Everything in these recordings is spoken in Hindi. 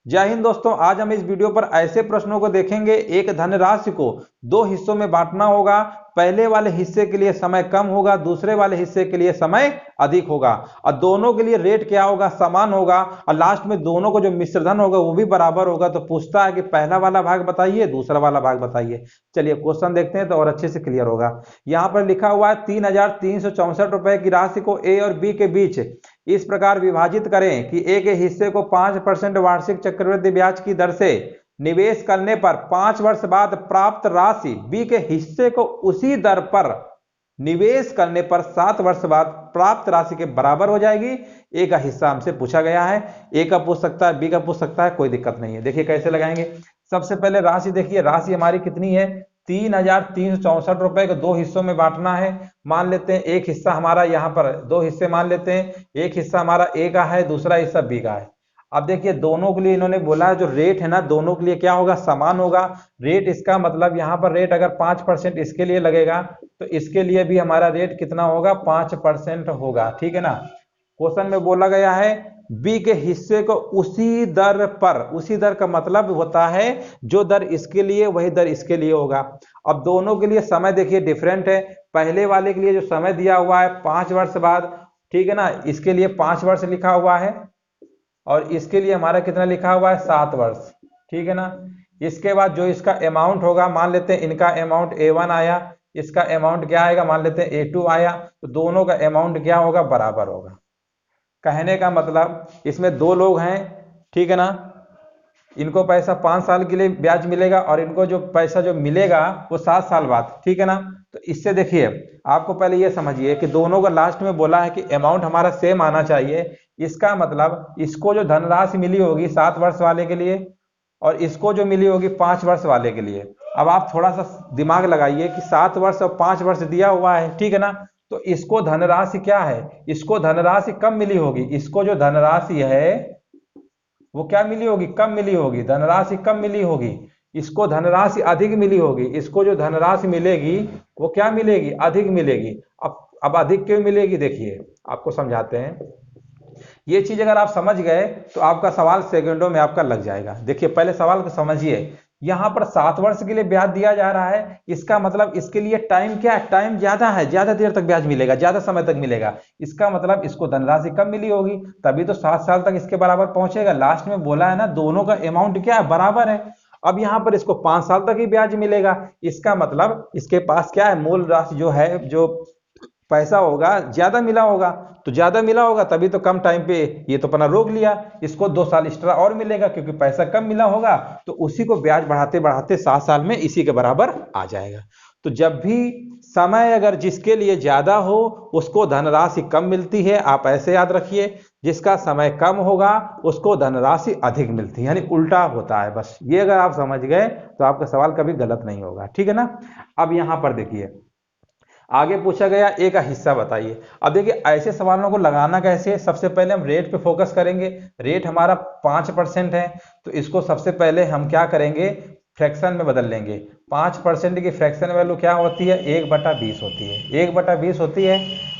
जय हिंद दोस्तों, आज हम इस वीडियो पर ऐसे प्रश्नों को देखेंगे। एक धनराशि को दो हिस्सों में बांटना होगा। पहले वाले हिस्से के लिए समय कम होगा, दूसरे वाले हिस्से के लिए समय अधिक होगा और दोनों के लिए रेट क्या होगा, समान होगा और लास्ट में दोनों को जो मिश्रधन होगा वो भी बराबर होगा। तो पूछता है कि पहला वाला भाग बताइए, दूसरा वाला भाग बताइए। चलिए क्वेश्चन देखते हैं तो और अच्छे से क्लियर होगा। यहाँ पर लिखा हुआ है 3,364 रुपए की राशि को ए और बी के बीच इस प्रकार विभाजित करें कि ए के हिस्से को 5% वार्षिक चक्रवृद्धि ब्याज की दर से निवेश करने पर 5 वर्ष बाद प्राप्त राशि बी के हिस्से को उसी दर पर निवेश करने पर 7 वर्ष बाद प्राप्त राशि के बराबर हो जाएगी। ए का हिस्सा हमसे पूछा गया है। ए का पूछ सकता है, बी का पूछ सकता है, कोई दिक्कत नहीं है। देखिए कैसे लगाएंगे। सबसे पहले राशि देखिए, राशि हमारी कितनी है, 3,364 रुपए को दो हिस्सों में बांटना है। मान लेते हैं एक हिस्सा हमारा, यहाँ पर दो हिस्से मान लेते हैं, एक हिस्सा हमारा ए का है, दूसरा हिस्सा बी का है। अब देखिए दोनों के लिए इन्होंने बोला है जो रेट है ना, दोनों के लिए क्या होगा, समान होगा। रेट इसका मतलब यहाँ पर रेट अगर 5% इसके लिए लगेगा तो इसके लिए भी हमारा रेट कितना होगा, 5% होगा। ठीक है ना। क्वेश्चन में बोला गया है बी के हिस्से को उसी दर पर, उसी दर का मतलब होता है जो दर इसके लिए वही दर इसके लिए होगा। अब दोनों के लिए समय देखिए डिफरेंट है। पहले वाले के लिए जो समय दिया हुआ है 5 वर्ष बाद, ठीक है ना, इसके लिए 5 वर्ष लिखा हुआ है और इसके लिए हमारा कितना लिखा हुआ है, 7 वर्ष। ठीक है ना। इसके बाद जो इसका अमाउंट होगा, मान लेते हैं इनका अमाउंट A1 आया, इसका अमाउंट क्या आएगा, मान लेते हैं A2 आया, तो दोनों का अमाउंट क्या होगा, बराबर होगा। कहने का मतलब इसमें दो लोग हैं, ठीक है ना, इनको पैसा 5 साल के लिए ब्याज मिलेगा और इनको जो पैसा जो मिलेगा वो 7 साल बाद। ठीक है ना। तो इससे देखिए आपको पहले ये समझिए कि दोनों का लास्ट में बोला है कि अमाउंट हमारा सेम आना चाहिए। इसका मतलब इसको जो धनराशि मिली होगी 7 वर्ष वाले के लिए और इसको जो मिली होगी 5 वर्ष वाले के लिए। अब आप थोड़ा सा दिमाग लगाइए कि 7 वर्ष और 5 वर्ष दिया हुआ है, ठीक है ना, तो इसको धनराशि क्या है, इसको धनराशि कम मिली होगी। इसको जो धनराशि है वो क्या मिली होगी, कम मिली होगी, धनराशि कम मिली होगी। इसको धनराशि अधिक मिली होगी, इसको जो धनराशि मिलेगी वो क्या मिलेगी, अधिक मिलेगी। अब अधिक क्यों मिलेगी, देखिए आपको समझाते हैं। ये चीज अगर आप समझ गए तो आपका सवाल सेकंडों में आपका लग जाएगा। देखिए पहले सवाल को समझिए। यहां पर 7 वर्ष के लिए ब्याज दिया जा रहा है, इसका मतलब इसके लिए टाइम क्या है, टाइम ज्यादा है, ज्यादा देर तक ब्याज मिलेगा, ज्यादा समय तक मिलेगा। इसका मतलब इसको धनराशि कम मिली होगी, तभी तो 7 साल तक इसके बराबर पहुंचेगा। लास्ट में बोला है ना दोनों का अमाउंट क्या है, बराबर है। अब यहां पर इसको 5 साल तक ही ब्याज मिलेगा, इसका मतलब इसके पास क्या है, मूल राशि जो है, जो पैसा होगा ज्यादा मिला होगा। तो ज्यादा मिला होगा तभी तो कम टाइम पे ये तो अपना रोक लिया। इसको 2 साल एक्स्ट्रा और मिलेगा क्योंकि पैसा कम मिला होगा, तो उसी को ब्याज बढ़ाते बढ़ाते 7 साल में इसी के बराबर आ जाएगा। तो जब भी समय अगर जिसके लिए ज्यादा हो उसको धनराशि कम मिलती है, आप ऐसे याद रखिए, जिसका समय कम होगा उसको धनराशि अधिक मिलती है, यानी उल्टा होता है। बस ये अगर आप समझ गए तो आपका सवाल कभी गलत नहीं होगा। ठीक है ना। अब यहां पर देखिए आगे पूछा गया ए का हिस्सा बताइए। अब देखिए ऐसे सवालों को लगाना कैसे है, सबसे पहले हम रेट पे फोकस करेंगे। रेट हमारा 5% है, तो इसको सबसे पहले हम क्या करेंगे, फ्रैक्शन में बदल लेंगे। 5% की फ्रैक्शन वैल्यू क्या होती है, 1/20 होती है, 1/20 होती है।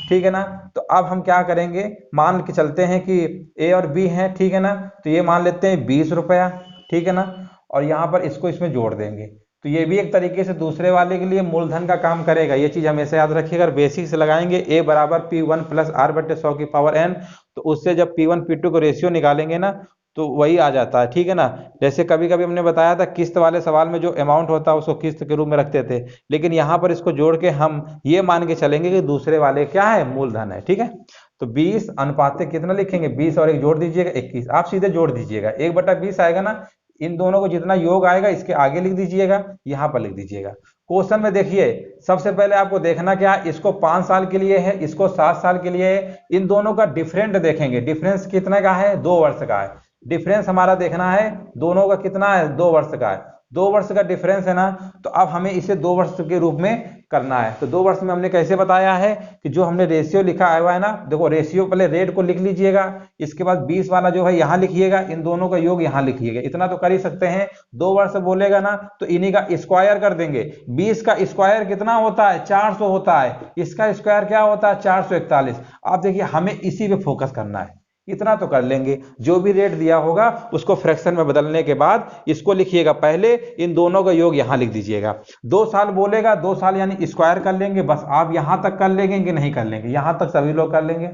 ठीक है ना। तो अब हम क्या करेंगे, मान के चलते हैं कि ए और बी है, ठीक है ना, तो ये मान लेते हैं 20 रुपया, ठीक है ना, और यहाँ पर इसको इसमें जोड़ देंगे। तो ये भी एक तरीके से दूसरे वाले के लिए मूलधन का काम करेगा। ये चीज हमेशा याद रखिएगा। अगर बेसिक से लगाएंगे a बराबर P1 प्लस R/100 की पावर n, तो उससे जब P1 P2 को रेशियो निकालेंगे ना तो वही आ जाता है। ठीक है ना। जैसे कभी कभी हमने बताया था किस्त वाले सवाल में जो अमाउंट होता है उसको किस्त के रूप में रखते थे, लेकिन यहाँ पर इसको जोड़ के हम ये मान के चलेंगे कि दूसरे वाले क्या है, मूलधन है। ठीक है। तो 20 अनुपात कितना लिखेंगे, 20 और 1 जोड़ दीजिएगा 21, आप सीधे जोड़ दीजिएगा, 1/20 आएगा ना। इन दोनों को जितना योग आएगा इसके आगे लिख दीजिएगा, यहां पर लिख दीजिएगा। क्वेश्चन में देखिए सबसे पहले आपको देखना क्या, इसको 5 साल के लिए है, इसको 7 साल के लिए है। इन दोनों का डिफरेंट देखेंगे, डिफरेंस कितने का है, 2 वर्ष का है। डिफरेंस हमारा देखना है, दोनों का कितना है, 2 वर्ष का है। 2 वर्ष का डिफरेंस है ना, तो अब हमें इसे 2 वर्ष के रूप में करना है। तो 2 वर्ष में हमने कैसे बताया है कि जो हमने रेशियो लिखा हुआ है ना, देखो रेशियो पहले रेट को लिख लीजिएगा, इसके बाद 20 वाला जो है यहां लिखिएगा, इन दोनों का योग यहां लिखिएगा। इतना तो कर ही सकते हैं। 2 वर्ष बोलेगा ना तो इन्हीं का स्क्वायर कर देंगे। 20 का स्क्वायर कितना होता है, 400 होता है। इसका स्क्वायर क्या होता है, 441। आप देखिए हमें इसी पे फोकस करना है, इतना तो कर लेंगे। जो भी रेट दिया होगा उसको फ्रैक्शन में बदलने के बाद इसको लिखिएगा, पहले इन दोनों का योग यहां लिख दीजिएगा। 2 साल बोलेगा, 2 साल यानी स्क्वायर कर लेंगे, बस आप यहां तक कर लेंगे कि नहीं कर लेंगे, यहां तक सभी लोग कर लेंगे।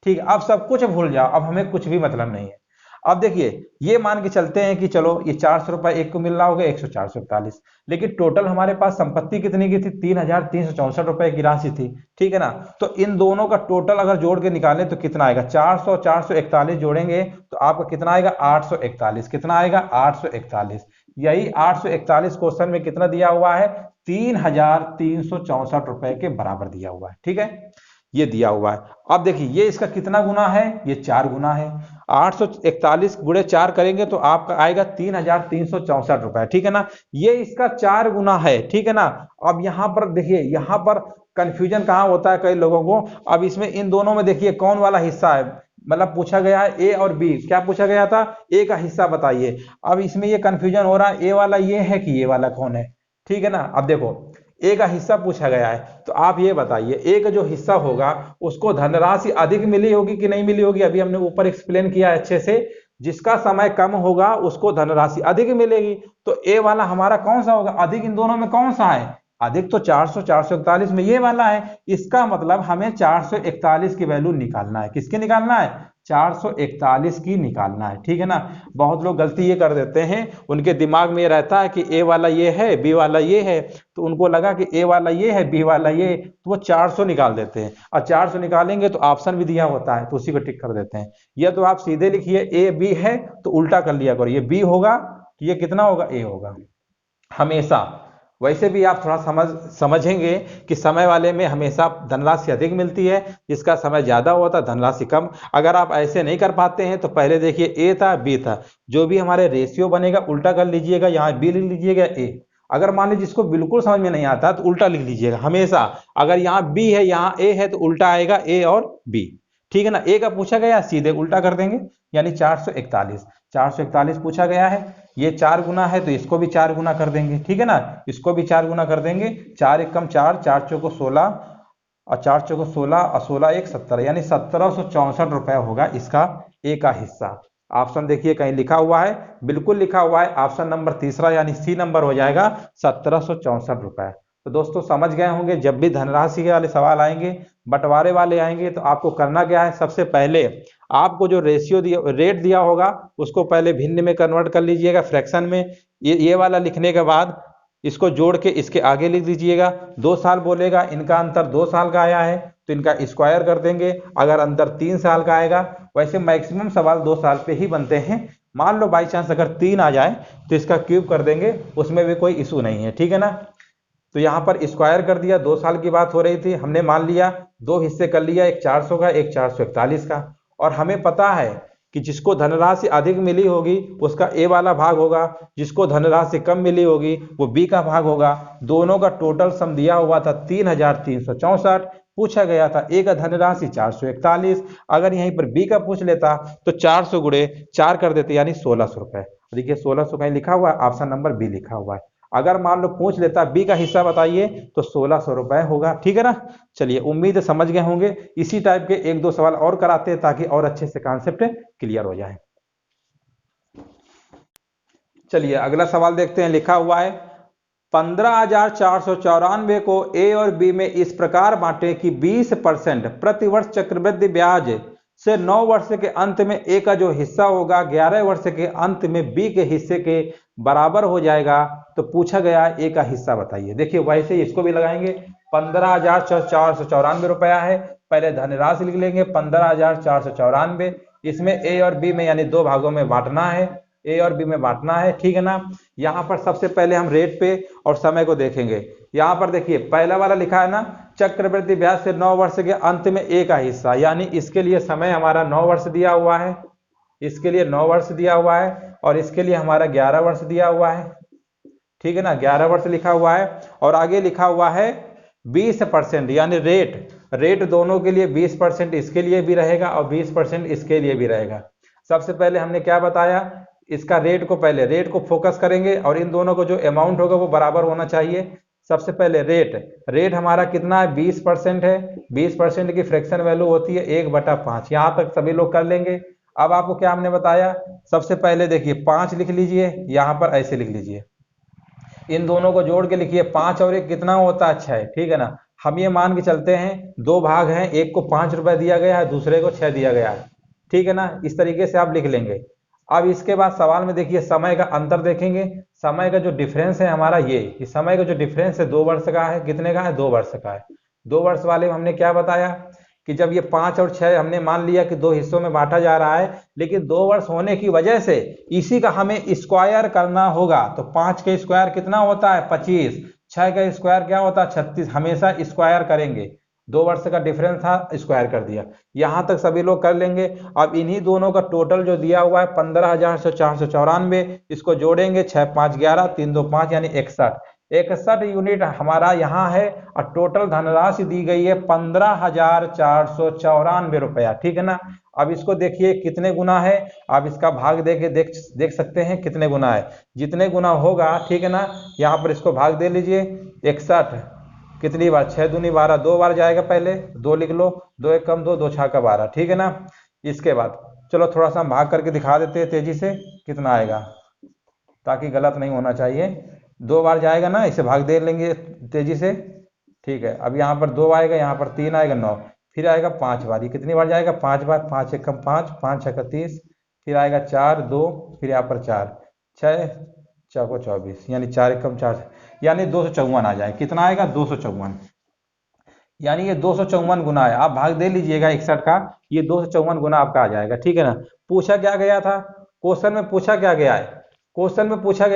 ठीक है, अब सब कुछ भूल जाओ, अब हमें कुछ भी मतलब नहीं है। अब देखिए, ये मान के चलते हैं कि चलो ये 400 रुपए एक को मिल रहा होगा, 100 441, लेकिन टोटल हमारे पास संपत्ति कितनी की थी, 3364 रुपए की राशि थी। ठीक है ना, तो इन दोनों का टोटल अगर जोड़ के निकालें तो कितना आएगा, 400 441 जोड़ेंगे तो आपका कितना आएगा, 841। कितना आएगा, 841। यही 841 क्वेश्चन में कितना दिया हुआ है, 3364 रुपए के बराबर दिया हुआ है। ठीक है, ये दिया हुआ है। अब देखिए ये इसका कितना गुना है, ये 4 गुना है। 841 गुणे 4 करेंगे तो आपका आएगा 3364 रुपए। ठीक है ना, ये इसका 4 गुना है। ठीक है ना, अब यहां पर देखिए, यहां पर कंफ्यूजन कहां होता है कई लोगों को। अब इसमें इन दोनों में देखिए कौन वाला हिस्सा है, मतलब पूछा गया है ए और बी, क्या पूछा गया था, ए का हिस्सा बताइए। अब इसमें ये कंफ्यूजन हो रहा है, ए वाला ये है कि ये वाला कौन है। ठीक है ना, अब देखो ए का हिस्सा पूछा गया है, तो आप ये बताइए ए का जो हिस्सा होगा उसको धनराशि अधिक मिली होगी कि नहीं मिली होगी। अभी हमने ऊपर एक्सप्लेन किया अच्छे से, जिसका समय कम होगा उसको धनराशि अधिक मिलेगी। तो ए वाला हमारा कौन सा होगा, अधिक इन दोनों में कौन सा है, अधिक तो 400 441 में ये वाला है। इसका मतलब हमें 441 की वैल्यू निकालना है। किसकी निकालना है, 441 की निकालना है। ठीक है ना, बहुत लोग गलती ये कर देते हैं, उनके दिमाग में ये रहता है कि ए वाला ये है, बी वाला ये है, तो उनको लगा कि ए वाला ये है, बी वाला ये, तो वो 400 निकाल देते हैं। और 400 निकालेंगे तो ऑप्शन भी दिया होता है तो उसी को टिक कर देते हैं। या तो आप सीधे लिखिए ए बी है तो उल्टा कर लिया करो, ये बी होगा तो ये कितना होगा, ए होगा हमेशा। वैसे भी आप थोड़ा समझेंगे कि समय वाले में हमेशा धनराशि अधिक मिलती है, जिसका समय ज्यादा होता है धनराशि कम। अगर आप ऐसे नहीं कर पाते हैं तो पहले देखिए ए था बी था, जो भी हमारे रेशियो बनेगा उल्टा कर लीजिएगा, यहाँ बी लिख लीजिएगा ए। अगर मान लीजिए जिसको बिल्कुल समझ में नहीं आता तो उल्टा लिख लीजिएगा हमेशा। अगर यहाँ बी है यहाँ ए है तो उल्टा आएगा ए और बी। ठीक है ना, ए का पूछा गया सीधे उल्टा कर देंगे, यानी 441। 441 पूछा गया है, ये 4 गुना है तो इसको भी 4 गुना कर देंगे। ठीक है ना, इसको भी 4 गुना कर देंगे। 4 एकम 4, 4 चौको 16 और 4 चौको 16 और 16 एक 17, यानी 1764 होगा इसका ए का हिस्सा। ऑप्शन देखिए कहीं लिखा हुआ है, बिल्कुल लिखा हुआ है, ऑप्शन नंबर तीसरा यानी सी नंबर हो जाएगा 1764। तो दोस्तों समझ गए होंगे, जब भी धनराशि वाले सवाल आएंगे, बंटवारे वाले आएंगे, तो आपको करना क्या है, सबसे पहले आपको जो रेशियो दिया रेट दिया होगा उसको पहले भिन्न में कन्वर्ट कर लीजिएगा, फ्रैक्शन में। ये वाला लिखने के बाद इसको जोड़ के इसके आगे लिख दीजिएगा। 2 साल बोलेगा, इनका अंतर 2 साल का आया है तो इनका स्क्वायर कर देंगे। अगर अंतर 3 साल का आएगा, वैसे मैक्सिमम सवाल 2 साल पे ही बनते हैं। मान लो बाई चांस अगर 3 आ जाए तो इसका क्यूब कर देंगे, उसमें भी कोई इशू नहीं है। ठीक है ना, तो यहाँ पर स्क्वायर कर दिया, 2 साल की बात हो रही थी, हमने मान लिया 2 हिस्से कर लिया, एक 400 का एक 441 का। और हमें पता है कि जिसको धनराशि अधिक मिली होगी उसका ए वाला भाग होगा, जिसको धनराशि कम मिली होगी वो बी का भाग होगा। दोनों का टोटल सम दिया हुआ था 3364, पूछा गया था ए का धनराशि 441। अगर यहीं पर बी का पूछ लेता तो 400 गुणे 4 कर देते, यानी 1600 रुपए। देखिए 1600 कहीं लिखा हुआ है, ऑप्शन नंबर बी लिखा हुआ है। अगर मान लो पूछ लेता बी का हिस्सा बताइए तो 1600 रुपए होगा। ठीक है ना, चलिए उम्मीद है समझ गए होंगे। इसी टाइप के 1-2 सवाल और कराते हैं ताकि और अच्छे से कॉन्सेप्ट क्लियर हो जाए। चलिए अगला सवाल देखते हैं, लिखा हुआ है 15,494 को ए और बी में इस प्रकार बांटे कि 20% प्रतिवर्ष चक्रवृद्धि ब्याज से 9 वर्ष के अंत में ए का जो हिस्सा होगा 11 वर्ष के अंत में बी के हिस्से के बराबर हो जाएगा। तो पूछा गया ए का हिस्सा बताइए। देखिए वैसे ही इसको भी लगाएंगे, 15,494 रुपया है, पहले धनराशि लिख लेंगे 15,494। इसमें ए और बी में यानी 2 भागों में बांटना है, ए और बी में बांटना है। ठीक है ना, यहाँ पर सबसे पहले हम रेट पे और समय को देखेंगे। यहाँ पर देखिए पहला वाला लिखा है ना, चक्रवृद्धि ब्याज से 9 वर्ष के अंत में ए का हिस्सा, यानी इसके लिए समय हमारा 9 वर्ष दिया हुआ है, इसके लिए 9 वर्ष दिया हुआ है, और इसके लिए हमारा 11 वर्ष दिया हुआ है। ठीक है ना, 11 वर्ष लिखा हुआ है, और आगे लिखा हुआ है 20%, यानी रेट दोनों के लिए 20% इसके लिए भी रहेगा और 20% इसके लिए भी रहेगा। सबसे पहले हमने क्या बताया, इसका रेट को फोकस करेंगे और इन दोनों को जो अमाउंट होगा वो बराबर होना चाहिए। सबसे पहले रेट हमारा कितना है, 20% है। 20% की फ्रैक्शन वैल्यू होती है 1/5। यहाँ तक सभी लोग कर लेंगे। अब आपको क्या हमने बताया, सबसे पहले देखिए 5 लिख लीजिए, यहाँ पर ऐसे लिख लीजिए, इन दोनों को जोड़ के लिखिए, 5 और 1 कितना होता है 6, ठीक है ना। हम ये मान के चलते हैं दो भाग हैं, एक को 5 रुपए दिया गया है, दूसरे को 6 दिया गया है, ठीक है ना। इस तरीके से आप लिख लेंगे। अब इसके बाद सवाल में देखिए समय का अंतर देखेंगे। समय का जो डिफरेंस है हमारा ये, इस समय का जो डिफरेंस है 2 वर्ष का है, कितने का है 2 वर्ष का है। 2 वर्ष वाले में हमने क्या बताया कि जब ये 5 और 6 हमने मान लिया कि दो हिस्सों में बांटा जा रहा है, लेकिन 2 वर्ष होने की वजह से इसी का हमें स्क्वायर करना होगा। तो 5 का स्क्वायर कितना होता है 25, 6 का स्क्वायर क्या होता है 36, हमेशा स्क्वायर करेंगे। 2 वर्ष का डिफरेंस था, स्क्वायर कर दिया। यहां तक सभी लोग कर लेंगे। अब इन्हीं दोनों का टोटल जो दिया हुआ है 15,494, इसको जोड़ेंगे, 6 5 11, 3 2 5 यानी 61 यूनिट हमारा यहाँ है। और टोटल धनराशि दी गई है 15,494 रुपया, ठीक है ना। अब इसको देखिए कितने गुना है, आप इसका भाग देके देख सकते हैं कितने गुना है। जितने गुना होगा, ठीक है ना, यहाँ पर इसको भाग दे लीजिए। 61 कितनी बार, 6 दूनी 12, 2 बार जाएगा, पहले 2 लिख लो, 2 1 कम 2, 2 6 का 12, ठीक है ना। इसके बाद चलो थोड़ा सा हम भाग करके दिखा देते हैं तेजी से कितना आएगा, ताकि गलत नहीं होना चाहिए। 2 बार जाएगा ना, इसे भाग दे लेंगे तेजी से, ठीक है। अब यहाँ पर 2 आएगा, यहाँ पर 3 आएगा 9, फिर आएगा 5 बार, ये कितनी बार जाएगा 5 बार, 5 1 कम 5, 5 6 30, फिर आएगा 4 2, फिर यहाँ पर 4 6 4 24, यानी 4 1 कम 4, यानी 254 आ जाए। कितना आएगा 254, यानी ये 254 गुना है। आप भाग दे लीजिएगा 61 का, ये 254 गुना आपका आ जाएगा, ठीक है ना। पूछा क्या गया था क्वेश्चन में, पूछा क्या गया है क्वेश्चन में, पूछा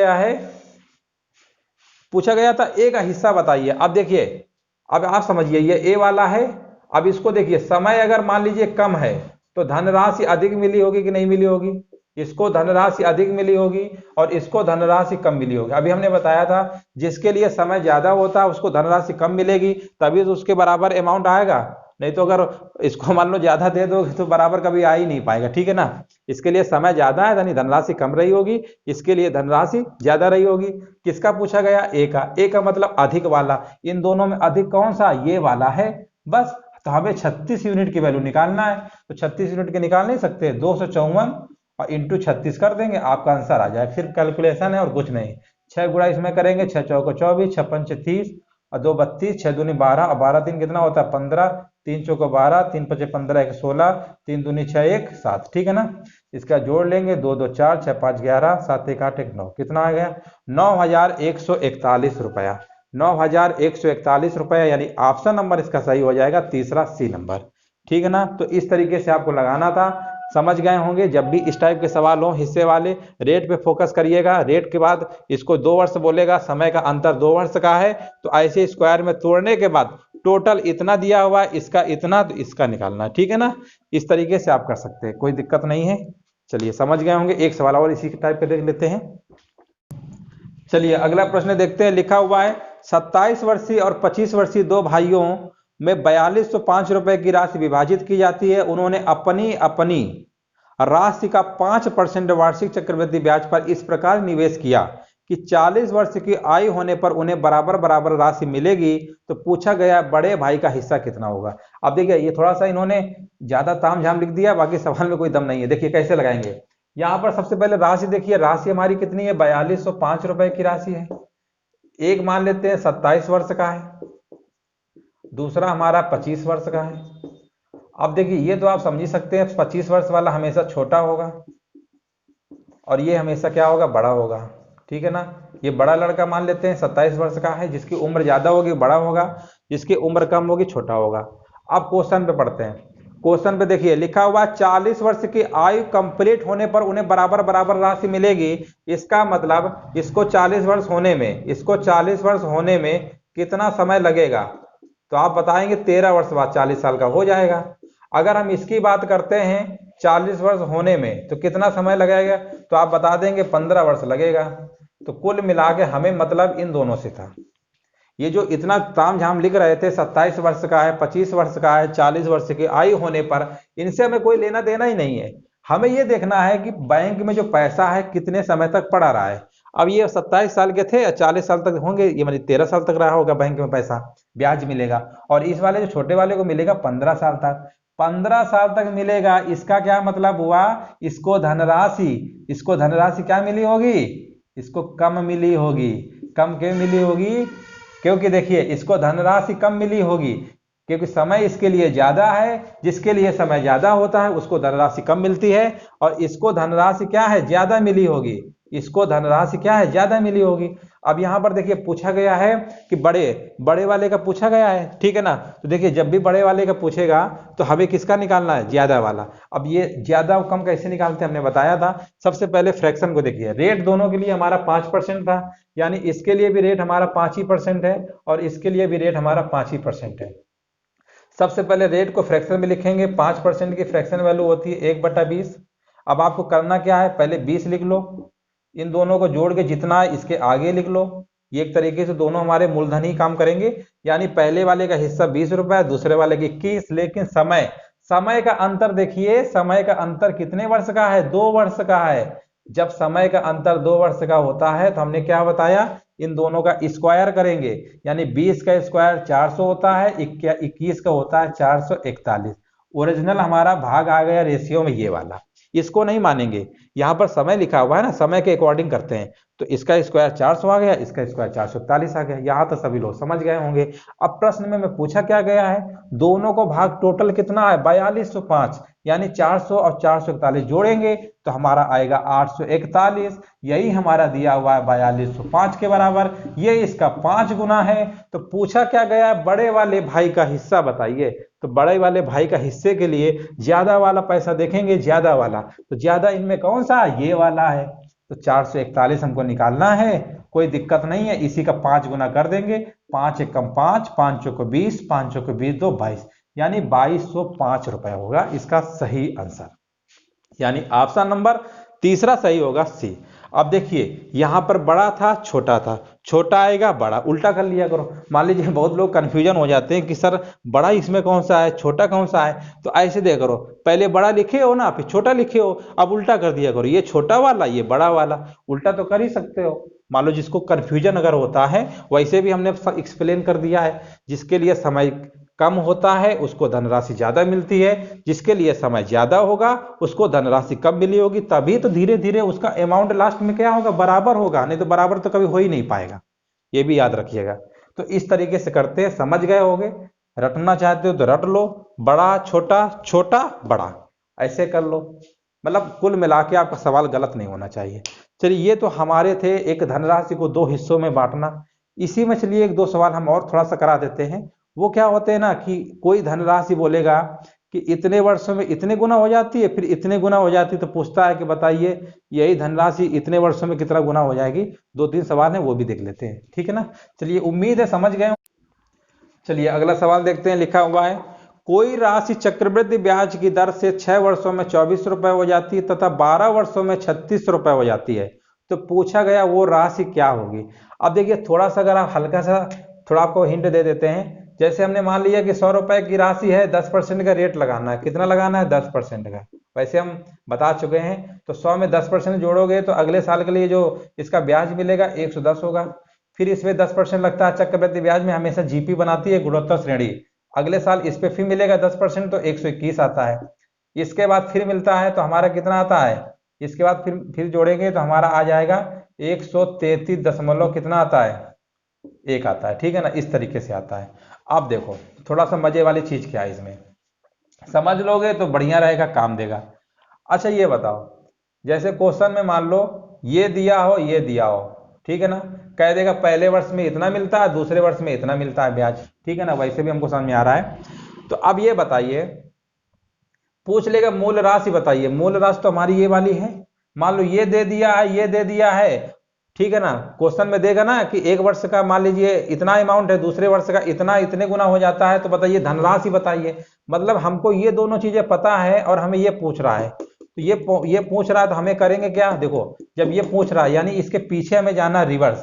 गया था ए का हिस्सा बताइए। अब देखिए, अब आप समझिए, ये ए वाला है। अब इसको देखिए, समय अगर मान लीजिए कम है तो धनराशि अधिक मिली होगी कि नहीं मिली होगी, इसको धनराशि अधिक मिली होगी और इसको धनराशि कम मिली होगी। अभी हमने बताया था जिसके लिए समय ज्यादा होता है उसको धनराशि कम मिलेगी, तभी तो उसके बराबर अमाउंट आएगा। नहीं तो अगर इसको मान लो ज्यादा दे दोगे तो बराबर कभी आ ही नहीं पाएगा, ठीक है ना। इसके लिए समय ज्यादा है यानी धनराशि कम रही होगी, इसके लिए धनराशि ज्यादा रही होगी। किसका पूछा गया, ए का। ए का मतलब अधिक वाला। इन दोनों में अधिक कौन सा, ये वाला है। बस, तो हमें 36 यूनिट की वैल्यू निकालना है। तो 36 यूनिट के निकाल नहीं सकते, 254 और इंटू 36 कर देंगे, आपका आंसर आ जाए। फिर कैलकुलेशन है और कुछ नहीं। 6 गुणा इसमें करेंगे, 6 चौको 24, 6 पंचे 30 और 2 32, 6 दूनी 12 और 12 3 कितना होता है 15, 3 चौको 12, 3 पचे 15, 1 16, 3 दूनी 6 1 7, ठीक है ना। इसका जोड़ लेंगे, 2 2 4, 6 5 11, 7 1 8 1 9, कितना आ गया 9,141 रुपया। 9,141 रुपया, यानी ऑप्शन नंबर इसका सही हो जाएगा, तीसरा सी नंबर, ठीक है ना। तो इस तरीके से आपको लगाना था। समझ गए होंगे। जब भी इस टाइप के सवाल हो हिस्से वाले, रेट पे फोकस करिएगा। रेट के बाद इसको 2 वर्ष बोलेगा, समय का अंतर 2 वर्ष का है, तो ऐसे स्क्वायर में तोड़ने के बाद टोटल इतना दिया हुआ है, इसका इतना, तो इसका निकालना है, ठीक है ना। इस तरीके से आप कर सकते हैं, कोई दिक्कत नहीं है। चलिए समझ गए होंगे। एक सवाल और इसी टाइप के देख लेते हैं। चलिए अगला प्रश्न देखते हैं। लिखा हुआ है 27 वर्षीय और 25 वर्षीय दो भाइयों में 4205 रुपए की राशि विभाजित की जाती है। उन्होंने अपनी अपनी राशि का 5% वार्षिक चक्रवृद्धि ब्याज पर इस प्रकार निवेश किया कि 40 वर्ष की आयु होने पर उन्हें बराबर बराबर राशि मिलेगी। तो पूछा गया बड़े भाई का हिस्सा कितना होगा। अब देखिए, ये थोड़ा सा इन्होंने ज्यादा तामझाम लिख दिया, बाकी सवाल में कोई दम नहीं है। देखिए कैसे लगाएंगे। यहाँ पर सबसे पहले राशि देखिए, राशि हमारी कितनी है 4205 रुपए की राशि है। एक मान लेते हैं 27 वर्ष का है, दूसरा हमारा 25 वर्ष का है। अब देखिए, ये तो आप समझ ही सकते हैं 25 वर्ष वाला हमेशा छोटा होगा और ये हमेशा क्या होगा, बड़ा होगा, ठीक है ना। ये बड़ा लड़का मान लेते हैं 27 वर्ष का है, जिसकी उम्र ज्यादा होगी बड़ा होगा, जिसकी उम्र कम होगी छोटा होगा। अब क्वेश्चन पे पढ़ते हैं। क्वेश्चन पे देखिए लिखा हुआ 40 वर्ष की आयु कंप्लीट होने पर उन्हें बराबर बराबर राशि मिलेगी। इसका मतलब इसको 40 वर्ष होने में, इसको 40 वर्ष होने में कितना समय लगेगा, तो आप बताएंगे 13 वर्ष बाद 40 साल का हो जाएगा। अगर हम इसकी बात करते हैं 40 वर्ष होने में तो कितना समय लगेगा, तो आप बता देंगे 15 वर्ष लगेगा। तो कुल मिला के हमें मतलब इन दोनों से था। ये जो इतना तामझाम लिख रहे थे 27 वर्ष का है, 25 वर्ष का है, 40 वर्ष की आयु होने पर, इनसे हमें कोई लेना देना ही नहीं है। हमें ये देखना है कि बैंक में जो पैसा है कितने समय तक पड़ा रहा है। अब ये 27 साल के थे, 40 साल तक होंगे, ये मतलब 13 साल तक रहा होगा बैंक में पैसा, ब्याज मिलेगा। और इस वाले जो छोटे वाले को मिलेगा 15 साल तक। 15 साल तक मिलेगा। इसका क्या मतलब हुआ, इसको धनराशि क्या मिली होगी, इसको कम मिली होगी। कम क्यों मिली होगी, क्योंकि देखिए इसको धनराशि कम मिली होगी क्योंकि समय इसके लिए ज्यादा है। जिसके लिए समय ज्यादा होता है उसको धनराशि कम मिलती है, और इसको धनराशि क्या है, ज्यादा मिली होगी। इसको धनराशि क्या है, ज्यादा मिली होगी। अब यहां पर देखिए पूछा गया है कि बड़े वाले का पूछा गया है, ठीक है ना। तो देखिए जब भी बड़े वाले का पूछेगा तो हमें किसका निकालना है, ज्यादा वाला। अब ये ज्यादा और कम कैसे निकालते हैं हमने बताया था। सबसे पहले फ्रैक्शन को देखिए, रेट दोनों के लिए हमारा 5% था, यानी इसके लिए भी रेट हमारा 5% है और इसके लिए भी रेट हमारा 5% है। सबसे पहले रेट को फ्रैक्शन में लिखेंगे। 5% की फ्रैक्शन वैल्यू होती है 1/20। अब आपको करना क्या है, पहले 20 लिख लो, इन दोनों को जोड़ के जितना है इसके आगे लिख लो। ये एक तरीके से दोनों हमारे मूलधन ही काम करेंगे, यानी पहले वाले का हिस्सा 20 रुपए, दूसरे वाले की 21। लेकिन समय का अंतर देखिए, समय का अंतर कितने वर्ष का है, 2 वर्ष का है। जब समय का अंतर 2 वर्ष का होता है तो हमने क्या बताया, इन दोनों का स्क्वायर करेंगे, यानी 20 का स्क्वायर 400 होता है, 21 का होता है 441। ओरिजिनल हमारा भाग आ गया रेशियो में ये वाला, इसको नहीं मानेंगे। यहां पर समय लिखा हुआ है ना, समय के अकॉर्डिंग करते हैं। तो इसका स्क्वायर 400 आ गया, इसका स्क्वायर 441 आ गया। यहां तक सभी लोग समझ गए होंगे। अब प्रश्न में पूछा क्या गया है, दोनों को भाग टोटल कितना है, 4205, यानी 400 और 441 जोड़ेंगे तो हमारा आएगा 841। यही हमारा दिया हुआ है 4205 के बराबर, ये इसका 5 गुना है। तो पूछा क्या गया है, बड़े वाले भाई का हिस्सा बताइए। तो बड़े वाले भाई का हिस्से के लिए ज्यादा वाला पैसा देखेंगे, ज्यादा वाला, तो ज्यादा इनमें कौन सा, ये वाला है। तो 441 हमको निकालना है, कोई दिक्कत नहीं है, इसी का 5 गुना कर देंगे। 5 एकम 5, 5 चौक 20, 5 चौक 20 2 22, यानी 2205 रुपए होगा इसका सही आंसर। यानी ऑप्शन नंबर तीसरा सही होगा, सी। अब देखिए यहां पर बड़ा था छोटा था, छोटा आएगा बड़ा, उल्टा कर लिया करो। मान लीजिए बहुत लोग कंफ्यूजन हो जाते हैं कि सर बड़ा इसमें कौन सा है, छोटा कौन सा है। तो ऐसे दे करो, पहले बड़ा लिखे हो ना, फिर छोटा लिखे हो, अब उल्टा कर दिया करो, ये छोटा वाला ये बड़ा वाला, उल्टा तो कर ही सकते हो। मान लो जिसको कंफ्यूजन अगर होता है, वैसे भी हमने एक्सप्लेन कर दिया है। जिसके लिए समय कम होता है उसको धनराशि ज्यादा मिलती है, जिसके लिए समय ज्यादा होगा उसको धनराशि कम मिली होगी। तभी तो धीरे धीरे उसका अमाउंट लास्ट में क्या होगा, बराबर होगा, नहीं तो बराबर तो कभी हो ही नहीं पाएगा। ये भी याद रखिएगा। तो इस तरीके से करते हैं, समझ गए होगे। रटना चाहते हो तो रट लो, बड़ा छोटा, छोटा बड़ा, ऐसे कर लो। मतलब कुल मिला के आपका सवाल गलत नहीं होना चाहिए। चलिए ये तो हमारे थे एक धनराशि को 2 हिस्सों में बांटना। इसी में चलिए 1-2 सवाल हम और थोड़ा सा करा देते हैं। वो क्या होते हैं ना कि कोई धनराशि बोलेगा कि इतने वर्षों में इतने गुना हो जाती है, फिर इतने गुना हो जाती है, तो पूछता है कि बताइए यही धनराशि इतने वर्षों में कितना गुना हो जाएगी। 2-3 सवाल है वो भी देख लेते हैं, ठीक है ना। चलिए उम्मीद है समझ गए। चलिए अगला सवाल देखते हैं। लिखा हुआ है कोई राशि चक्रवृद्धि ब्याज की दर से 6 वर्षों में 24 रुपए हो जाती है तथा 12 वर्षों में 36 रुपए हो जाती है, तो पूछा गया वो राशि क्या होगी। अब देखिए थोड़ा सा अगर आप हल्का सा थोड़ा आपको हिंट दे देते हैं। जैसे हमने मान लिया कि 100 रुपए की राशि है, 10% का रेट लगाना है। कितना लगाना है, 10% का। वैसे हम बता चुके हैं। तो 100 में 10% जोड़ोगे तो अगले साल के लिए जो इसका ब्याज मिलेगा 110 होगा। फिर इसमें 10% लगता है चक्रवृद्धि ब्याज में, हमेशा जीपी बनाती है गुणोत्तर श्रेणी। अगले साल इस पे फिर मिलेगा 10%, तो 121 आता है। इसके बाद फिर मिलता है तो हमारा कितना आता है, इसके बाद फिर जोड़ेंगे तो हमारा आ जाएगा 133 दशमलव कितना आता है, 1 आता है, ठीक है ना। इस तरीके से आता है। अब देखो थोड़ा सा मजे वाली चीज क्या है इसमें, समझ लोगे तो बढ़िया रहेगा, काम देगा। अच्छा ये बताओ, जैसे क्वेश्चन में मान लो ये दिया हो ये दिया हो, ठीक है ना। कह देगा पहले वर्ष में इतना मिलता है, दूसरे वर्ष में इतना मिलता है ब्याज, ठीक है ना। वैसे भी हमको समझ में आ रहा है। तो अब ये बताइए, पूछ लेगा मूल राशि बताइए। मूल राशि तो हमारी ये वाली है। मान लो ये दे दिया है, ये दे दिया है, ठीक है ना। क्वेश्चन में देगा ना कि एक वर्ष का मान लीजिए इतना अमाउंट है, दूसरे वर्ष का इतना, इतने गुना हो जाता है, तो बताइए धनराशि बताइए। मतलब हमको ये दोनों चीजें पता है और हमें ये पूछ रहा है। तो ये पूछ रहा है तो हमें करेंगे क्या, देखो जब ये पूछ रहा है यानी इसके पीछे हमें जाना रिवर्स।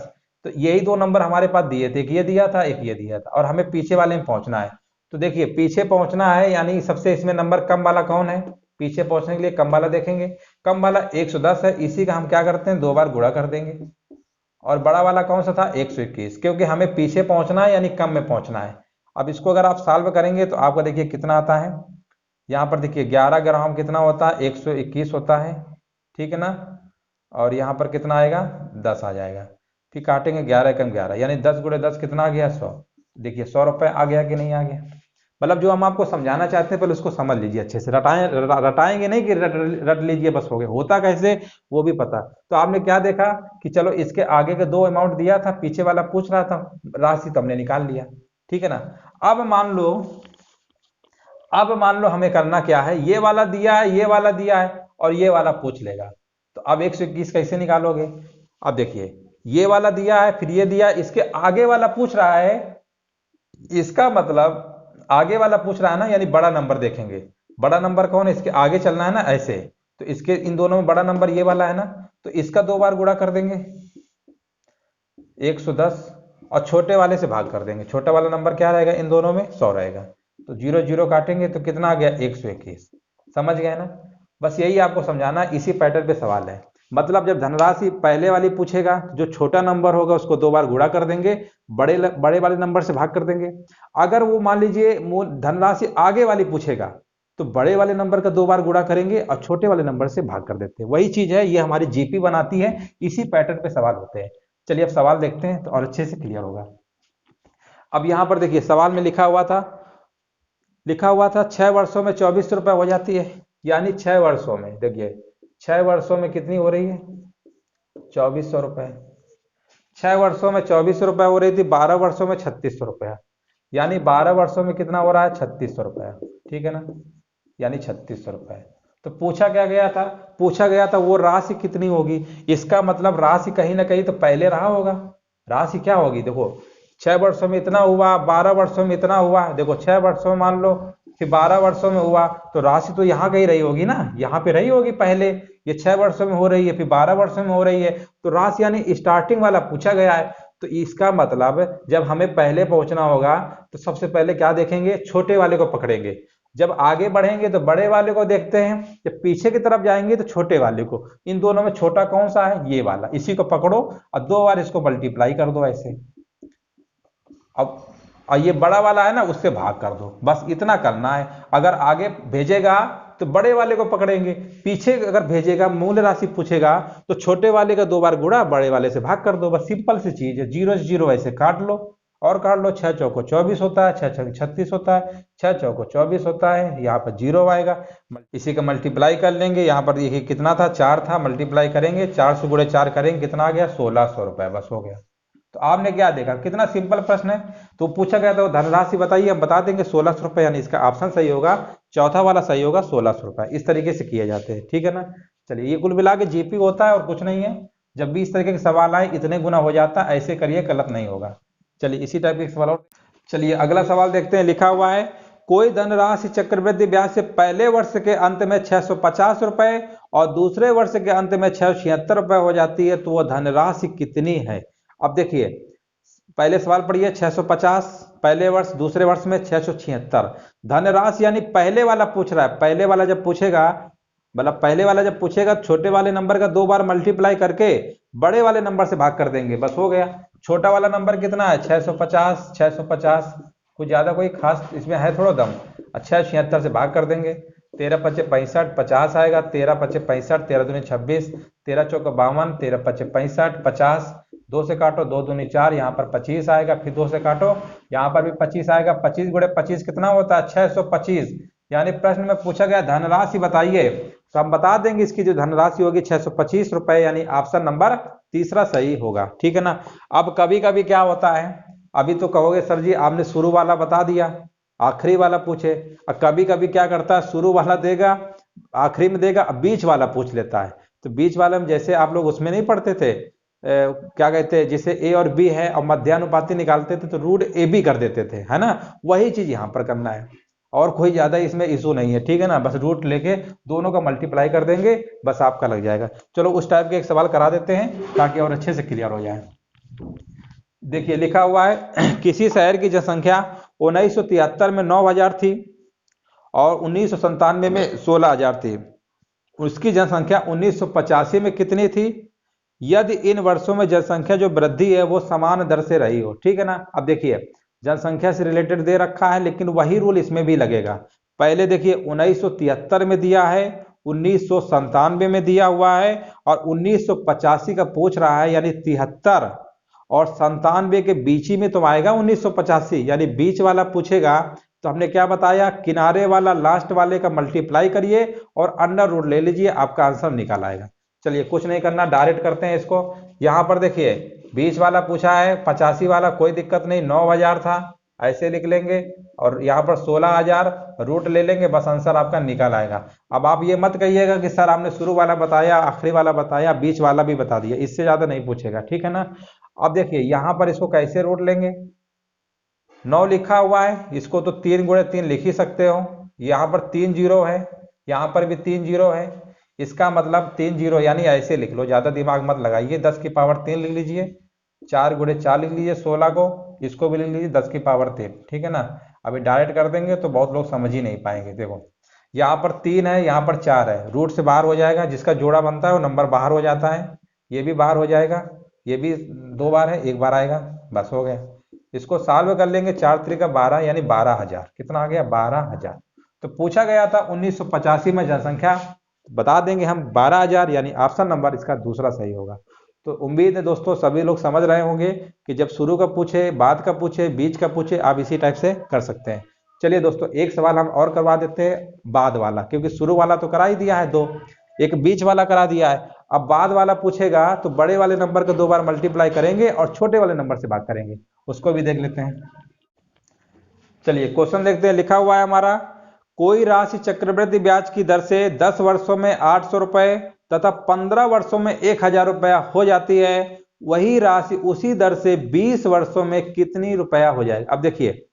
तो यही 2 नंबर हमारे पास दिए थे, एक ये दिया था एक ये दिया था, और हमें पीछे वाले में पहुंचना है। तो देखिए पीछे पहुंचना है, यानी सबसे इसमें नंबर कम वाला कौन है, पीछे पहुंचने के लिए कम वाला देखेंगे। कम वाला 110 है, इसी का हम क्या करते हैं 2 बार गुणा कर देंगे। और बड़ा वाला कौन सा था 121, क्योंकि हमें पीछे पहुंचना है यानी कम में पहुंचना है। अब इसको अगर आप सॉल्व करेंगे तो आपका देखिए कितना आता है, यहाँ पर देखिए 11 ग्राम कितना होता है, 121 होता है, ठीक है ना। और यहाँ पर कितना आएगा, 10 आ जाएगा। फिर काटेंगे 11 कम 11, यानी 10 गुणे 10 कितना आ गया, 100। देखिए 100 रुपये आ गया कि नहीं आ गया। मतलब जो हम आपको समझाना चाहते हैं पहले उसको समझ लीजिए अच्छे से, रटाएंगे नहीं कि रट लीजिए बस हो गया, होता कैसे वो भी पता। तो आपने क्या देखा कि चलो इसके आगे के 2 अमाउंट दिया था, पीछे वाला पूछ रहा था, राशि तो हमने निकाल लिया, ठीक है ना। अब मान लो हमें करना क्या है, ये वाला दिया है, ये वाला दिया है, और ये वाला पूछ लेगा। तो अब 121 कैसे निकालोगे। अब देखिए ये वाला दिया है, फिर ये दिया, इसके आगे वाला पूछ रहा है, इसका मतलब आगे वाला पूछ रहा है ना, यानी बड़ा नंबर देखेंगे। बड़ा नंबर कौन है, इसके आगे चलना है ना ऐसे, तो इसके इन दोनों में बड़ा नंबर ये वाला है ना, तो इसका 2 बार गुणा कर देंगे 110, और छोटे वाले से भाग कर देंगे। छोटा वाला नंबर क्या रहेगा, इन दोनों में 100 रहेगा। तो 0 0 काटेंगे तो कितना आ गया, 121। समझ गए ना। बस यही आपको समझाना, इसी पैटर्न पे सवाल है। मतलब जब धनराशि पहले वाली पूछेगा, जो छोटा नंबर होगा उसको 2 बार गुणा कर देंगे, बड़े वाले नंबर से भाग कर देंगे। अगर वो मान लीजिए धनराशि आगे वाली पूछेगा, तो बड़े वाले नंबर का 2 बार गुणा करेंगे और छोटे वाले नंबर से भाग कर देते हैं। वही चीज है, ये हमारी जीपी बनाती है, इसी पैटर्न पे सवाल होते हैं। चलिए अब सवाल देखते हैं तो और अच्छे से क्लियर होगा। अब यहां पर देखिए सवाल में लिखा हुआ था 6 वर्षों में 24 रुपए हो जाती है, यानी 6 वर्षों में, देखिए 6 वर्षों में कितनी हो रही है, 2400 रुपए। 6 वर्षों में 2400 रुपए हो रही थी, 12 वर्षों में 3600 रुपया, यानी 12 वर्षों में कितना हो रहा है, 3600 रुपया, ठीक है ना, यानी 3600 रुपए। तो पूछा गया था वो राशि कितनी होगी। इसका मतलब राशि कहीं ना कहीं तो पहले रहा होगा। राशि क्या होगी, देखो 6 वर्षों में इतना हुआ, 12 वर्षों में इतना हुआ, देखो 6 वर्षों में मान लो, फिर 12 वर्षों में हुआ, तो राशि तो यहाँ कहीं रही होगी ना, यहाँ पे रही होगी पहले। ये 6 वर्षों में हो रही है, फिर 12 वर्षों में हो रही है, तो राशि यानी स्टार्टिंग वाला पूछा गया है। तो इसका मतलब जब हमें पहले पहुंचना होगा तो सबसे पहले क्या देखेंगे, छोटे वाले को पकड़ेंगे। जब आगे बढ़ेंगे तो बड़े वाले को देखते हैं, जब पीछे की तरफ जाएंगे तो छोटे वाले को। इन दोनों में छोटा कौन सा है, ये वाला, इसी को पकड़ो और 2 बार इसको मल्टीप्लाई कर दो ऐसे। अब और ये बड़ा वाला है ना, उससे भाग कर दो, बस इतना करना है। अगर आगे भेजेगा तो बड़े वाले को पकड़ेंगे, पीछे अगर भेजेगा मूल राशि पूछेगा तो छोटे वाले का 2 बार गुणा, बड़े वाले से भाग कर दो, बस सिंपल सी चीज है। 0 से 0 ऐसे काट लो और काट लो, 6 चौको 24 होता है, 6 छक 36 होता है, 6 चौको 24 होता है, यहाँ पर 0 आएगा, इसी का मल्टीप्लाई कर लेंगे। यहाँ पर देखिए कितना था, 4 था, मल्टीप्लाई करेंगे, 4 से गुणे 4 करेंगे, कितना आ गया, 1600 रुपए, बस हो गया। तो आपने क्या देखा, कितना सिंपल प्रश्न है। तो पूछा गया था धनराशि बताइए, हम बता देंगे 1600 रुपए, यानी इसका ऑप्शन सही होगा, चौथा वाला सही होगा, 1600 रुपए। इस तरीके से किए जाते हैं, ठीक है ना। चलिए ये कुल मिला के जीपी होता है और कुछ नहीं है। जब भी इस तरीके के सवाल आए, इतने गुना हो जाता है, ऐसे करिए, गलत नहीं होगा। चलिए इसी टाइप के सवाल और, चलिए अगला सवाल देखते हैं। लिखा हुआ है, कोई धनराशि चक्रवृद्धि ब्याज से पहले वर्ष के अंत में 650 रुपए और दूसरे वर्ष के अंत में 676 रुपए हो जाती है, तो वह धनराशि कितनी है। अब देखिए पहले सवाल पढ़िए, 650 पहले वर्ष, दूसरे वर्ष में 676 धनराशि, यानी पहले वाला पूछ रहा है। पहले वाला जब पूछेगा, मतलब पहले वाला जब पूछेगा, छोटे वाले नंबर का 2 बार मल्टीप्लाई करके बड़े वाले नंबर से भाग कर देंगे, बस हो गया। छोटा वाला नंबर कितना है, 650, 650, कुछ ज्यादा कोई खास इसमें है थोड़ा दम, 676 से भाग कर देंगे, 13 पचे 65, 50 आएगा, 13 पचे 65, 13 दूनी 26, 13 चौका 52, 13 पचे 65, 50, 2 से काटो, 2 दूनी 4, यहाँ पर 25 आएगा, फिर 2 से काटो, यहाँ पर भी 25 आएगा, 25 गुणे 25 कितना होता है, 625। यानी प्रश्न में पूछा गया धनराशि बताइए, तो हम बता देंगे इसकी जो धनराशि होगी 625 रुपए, यानी ऑप्शन नंबर तीसरा सही होगा, ठीक है ना। अब कभी कभी क्या होता है, अभी तो कहोगे सर जी आपने शुरू वाला बता दिया, आखिरी वाला पूछे। और कभी कभी क्या करता है, शुरू वाला देगा, आखिरी में देगा, बीच वाला पूछ लेता है। तो बीच वाले में जैसे आप लोग उसमें नहीं पढ़ते थे, क्या कहते हैं, जिसे ए और बी है और मध्यानुपाती निकालते थे तो रूट ए बी कर देते थे, है ना। वही चीज यहाँ पर करना है, और कोई ज्यादा इसमें इशू नहीं है, ठीक है ना। बस रूट लेके दोनों का मल्टीप्लाई कर देंगे, बस आपका लग जाएगा। चलो उस टाइप के एक सवाल करा देते हैं ताकि और अच्छे से क्लियर हो जाए। देखिए लिखा हुआ है, किसी शहर की जनसंख्या 1973 में 9000 थी और 1997 में 16000 थी। उसकी जनसंख्या 1985 में कितनी थी, यदि इन वर्षों में जनसंख्या जो वृद्धि है वो समान दर से रही हो, ठीक है ना। अब देखिए जनसंख्या से रिलेटेड दे रखा है, लेकिन वही रूल इसमें भी लगेगा। पहले देखिए 1973 में दिया है, 1997 में दिया हुआ है और 1985 का पूछ रहा है, यानी 73 और 97 के बीच ही में तो आएगा 1985, यानी बीच वाला पूछेगा तो हमने क्या बताया, किनारे वाला लास्ट वाले का मल्टीप्लाई करिए और अंडर रूट ले लीजिए, आपका आंसर निकल आएगा। चलिए कुछ नहीं करना, डायरेक्ट करते हैं इसको। यहाँ पर देखिए बीच वाला पूछा है, 85 वाला कोई दिक्कत नहीं, 9000 था, ऐसे लिख लेंगे और यहाँ पर 16000 रूट ले लेंगे, बस आंसर आपका निकल आएगा। अब आप ये मत कहिएगा कि सर आपने शुरू वाला बताया, आखिरी वाला बताया, बीच वाला भी बता दिया, इससे ज्यादा नहीं पूछेगा, ठीक है ना। अब देखिए यहाँ पर इसको कैसे रूट लेंगे, 9 लिखा हुआ है, इसको तो 3 गुणे 3 लिख ही सकते हो। यहाँ पर 3 जीरो है, यहाँ पर भी 3 जीरो है, इसका मतलब 3 जीरो, यानी ऐसे लिख लो, ज्यादा दिमाग मत लगाइए। 10 की पावर 3 लिख लीजिए, 4 गुणे 4 लिख लीजिए 16 को, इसको भी लिख लीजिए 10 की पावर 3, ठीक है ना। अभी डायरेक्ट कर देंगे तो बहुत लोग समझ ही नहीं पाएंगे। देखो यहाँ पर 3 है, यहाँ पर 4 है, रूट से बाहर हो जाएगा, जिसका जोड़ा बनता है वो नंबर बाहर हो जाता है, ये भी बाहर हो जाएगा, ये भी 2 बार है, 1 बार आएगा, बस हो गया। इसको सॉल्व कर लेंगे, 4 त्रिका 12 यानी 12000, कितना आ गया 12000। तो पूछा गया था 1985 में जनसंख्या, बता देंगे हम 12000, यानी ऑप्शन नंबर इसका दूसरा सही होगा। तो उम्मीद है दोस्तों सभी लोग समझ रहे होंगे कि जब शुरू का पूछे, बाद का पूछे, बीच का पूछे, आप इसी टाइप से कर सकते हैं। चलिए दोस्तों एक सवाल हम और करवा देते हैं, बाद वाला, क्योंकि शुरू वाला तो करा ही दिया है 2, एक बीच वाला करा दिया है। अब बाद वाला पूछेगा तो बड़े वाले नंबर को 2 बार मल्टीप्लाई करेंगे और छोटे वाले नंबर से भाग करेंगे, उसको भी देख लेते हैं। चलिए क्वेश्चन देखते हैं, लिखा हुआ है हमारा, कोई राशि चक्रवृद्धि ब्याज की दर से 10 वर्षों में 800 रुपए तथा 15 वर्षों में 1000 रुपया हो जाती है, वही राशि उसी दर से 20 वर्षों में कितनी रुपया हो जाएगा। अब देखिए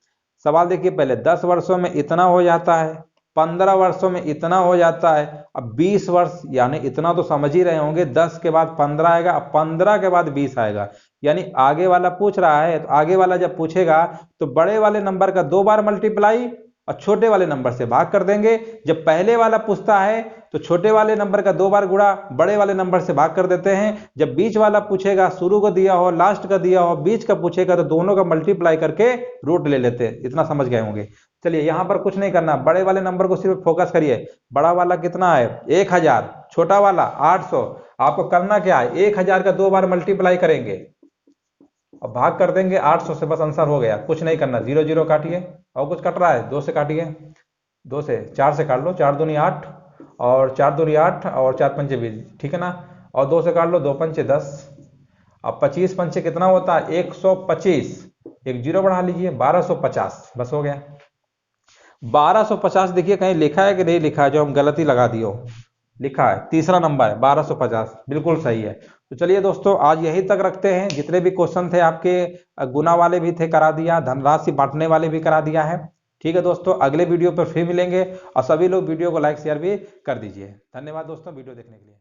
सवाल देखिए, पहले 10 वर्षों में इतना हो जाता है, 15 वर्षों में इतना हो जाता है, अब 20 वर्ष यानी इतना तो समझ ही रहे होंगे, 10 के बाद 15 आएगा, अब 15 के बाद 20 आएगा, यानी आगे वाला पूछ रहा है तो आगे वाला जब पूछेगा तो बड़े वाले नंबर का 2 बार मल्टीप्लाई और छोटे वाले नंबर से भाग कर देंगे। जब पहले वाला पूछता है तो छोटे वाले नंबर का 2 बार गुणा बड़े वाले नंबर से भाग कर देते हैं। जब बीच वाला पूछेगा, शुरू का दिया हो, लास्ट का दिया हो, बीच का पूछेगा तो दोनों का मल्टीप्लाई करके रूट ले लेते हैं। इतना समझ गए होंगे। चलिए यहाँ पर कुछ नहीं करना, बड़े वाले नंबर को सिर्फ फोकस करिए। बड़ा वाला कितना है 1000, छोटा वाला 800। आपको करना क्या है, 1000 का 2 बार मल्टीप्लाई करेंगे और भाग कर देंगे 800 से, बस आंसर हो गया। कुछ नहीं करना, 0 0 काटिए, और कुछ कट रहा है 2 से काटिए, 2 से 4 से काट लो, 4 दूनी 8 और 4 दूनी 8 और 4 पंचे 20, ठीक है ना। और 2 से काट लो, 2 पंचे 10, अब 25 पंचे कितना होता है 125, एक जीरो बढ़ा लीजिए 1250, बस हो गया 1250। देखिए कहीं लिखा है कि नहीं लिखा है, जो हम गलती लगा दिए हो, लिखा है तीसरा नंबर है 1250, बिल्कुल सही है। तो चलिए दोस्तों आज यहीं तक रखते हैं। जितने भी क्वेश्चन थे आपके गुना वाले भी थे, करा दिया, धनराशि बांटने वाले भी करा दिया है। ठीक है दोस्तों, अगले वीडियो पर फिर मिलेंगे और सभी लोग वीडियो को लाइक शेयर भी कर दीजिए। धन्यवाद दोस्तों वीडियो देखने के लिए।